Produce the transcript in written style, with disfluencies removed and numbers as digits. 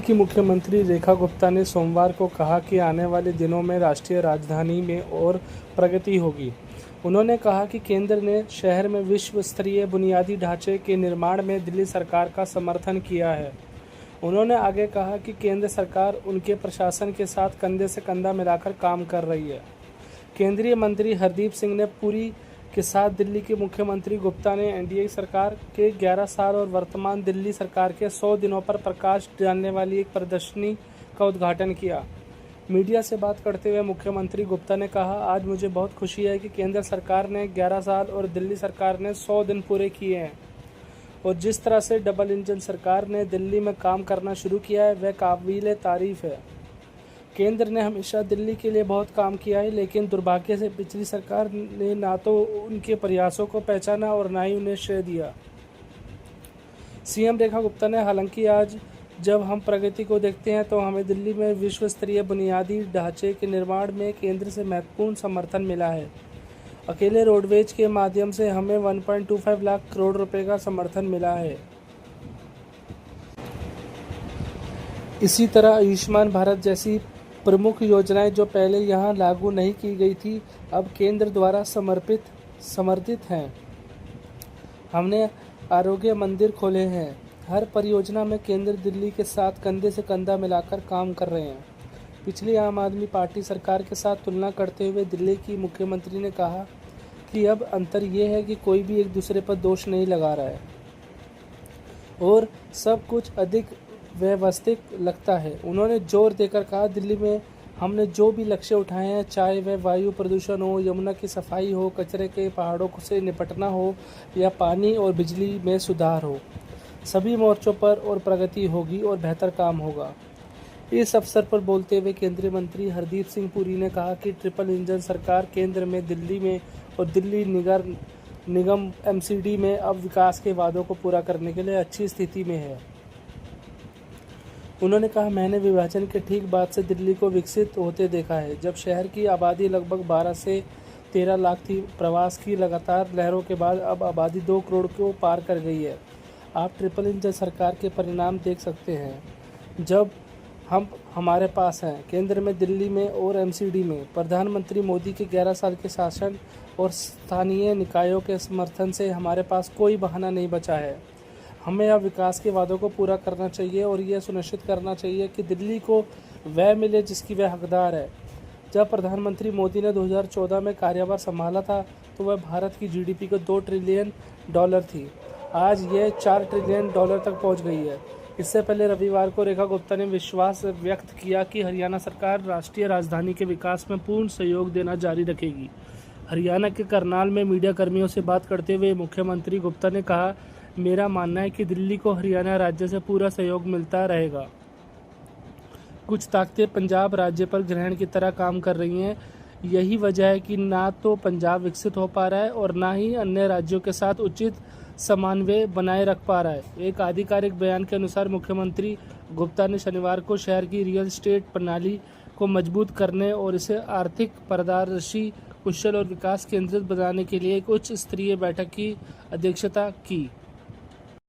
की मुख्यमंत्री रेखा गुप्ता ने सोमवार को कहा कि आने वाले दिनों में राष्ट्रीय राजधानी में और प्रगति होगी। उन्होंने कहा कि केंद्र ने शहर में विश्व स्तरीय बुनियादी ढांचे के निर्माण में दिल्ली सरकार का समर्थन किया है। उन्होंने आगे कहा कि केंद्र सरकार उनके प्रशासन के साथ कंधे से कंधा मिलाकर काम कर रही है। केंद्रीय मंत्री हरदीप सिंह ने पुरी के साथ दिल्ली के मुख्यमंत्री गुप्ता ने एनडीए सरकार के 11 साल और वर्तमान दिल्ली सरकार के 100 दिनों पर प्रकाश डालने वाली एक प्रदर्शनी का उद्घाटन किया। मीडिया से बात करते हुए मुख्यमंत्री गुप्ता ने कहा, आज मुझे बहुत खुशी है कि केंद्र सरकार ने 11 साल और दिल्ली सरकार ने 100 दिन पूरे किए हैं और जिस तरह से डबल इंजन सरकार ने दिल्ली में काम करना शुरू किया है वह काबिल तारीफ है। केंद्र ने हमेशा दिल्ली के लिए बहुत काम किया है, लेकिन दुर्भाग्य से पिछली सरकार ने ना तो उनके प्रयासों को पहचाना और ना ही उन्हें श्रेय दिया। सीएम रेखा गुप्ता ने हालांकि आज जब हम प्रगति को देखते हैं तो हमें दिल्ली में विश्व स्तरीय बुनियादी ढांचे के निर्माण में केंद्र से महत्वपूर्ण समर्थन मिला है। अकेले रोडवेज के माध्यम से हमें 1.25 लाख करोड़ रुपए का समर्थन मिला है। इसी तरह आयुष्मान भारत जैसी प्रमुख योजनाएं जो पहले यहां लागू नहीं की गई थी, अब केंद्र द्वारा समर्थित हैं। हमने आरोग्य मंदिर खोले हैं। हर परियोजना में केंद्र दिल्ली के साथ कंधे से कंधा मिलाकर काम कर रहे हैं। पिछली आम आदमी पार्टी सरकार के साथ तुलना करते हुए दिल्ली की मुख्यमंत्री ने कहा कि अब अंतर ये है कि कोई भी एक दूसरे पर दोष नहीं लगा रहा है और सब कुछ अधिक व्यवस्थित लगता है। उन्होंने जोर देकर कहा, दिल्ली में हमने जो भी लक्ष्य उठाए हैं, चाहे वह वायु प्रदूषण हो, यमुना की सफाई हो, कचरे के पहाड़ों से निपटना हो या पानी और बिजली में सुधार हो, सभी मोर्चों पर और प्रगति होगी और बेहतर काम होगा। इस अवसर पर बोलते हुए केंद्रीय मंत्री हरदीप सिंह पुरी ने कहा कि ट्रिपल इंजन सरकार केंद्र में दिल्ली में और दिल्ली नगर निगम एमसीडी में अब विकास के वादों को पूरा करने के लिए अच्छी स्थिति में है। उन्होंने कहा, मैंने विभाजन के ठीक बाद से दिल्ली को विकसित होते देखा है। जब शहर की आबादी लगभग 12 से 13 लाख थी, प्रवास की लगातार लहरों के बाद अब आबादी 2 करोड़ को पार कर गई है। आप ट्रिपल इंजन सरकार के परिणाम देख सकते हैं जब हम हमारे पास हैं केंद्र में, दिल्ली में और एमसीडी में। प्रधानमंत्री मोदी के 11 साल के शासन और स्थानीय निकायों के समर्थन से हमारे पास कोई बहाना नहीं बचा है। हमें अब विकास के वादों को पूरा करना चाहिए और यह सुनिश्चित करना चाहिए कि दिल्ली को वह मिले जिसकी वह हकदार है। जब प्रधानमंत्री मोदी ने 2014 में कार्यभार संभाला था तो वह भारत की जीडीपी को $2 ट्रिलियन थी। आज यह $4 ट्रिलियन तक पहुंच गई है। इससे पहले रविवार को रेखा गुप्ता ने विश्वास व्यक्त किया कि हरियाणा सरकार राष्ट्रीय राजधानी के विकास में पूर्ण सहयोग देना जारी रखेगी। हरियाणा के करनाल में मीडिया कर्मियों से बात करते हुए मुख्यमंत्री गुप्ता ने कहा, मेरा मानना है कि दिल्ली को हरियाणा राज्य से पूरा सहयोग मिलता रहेगा। कुछ ताकतें पंजाब राज्य पर ग्रहण की तरह काम कर रही हैं। यही वजह है कि ना तो पंजाब विकसित हो पा रहा है और ना ही अन्य राज्यों के साथ उचित समन्वय बनाए रख पा रहा है। एक आधिकारिक बयान के अनुसार मुख्यमंत्री गुप्ता ने शनिवार को शहर की रियल एस्टेट प्रणाली को मजबूत करने और इसे आर्थिक, पारदर्शी, कुशल और विकास केंद्रित बनाने के लिए एक उच्च स्तरीय बैठक की अध्यक्षता की।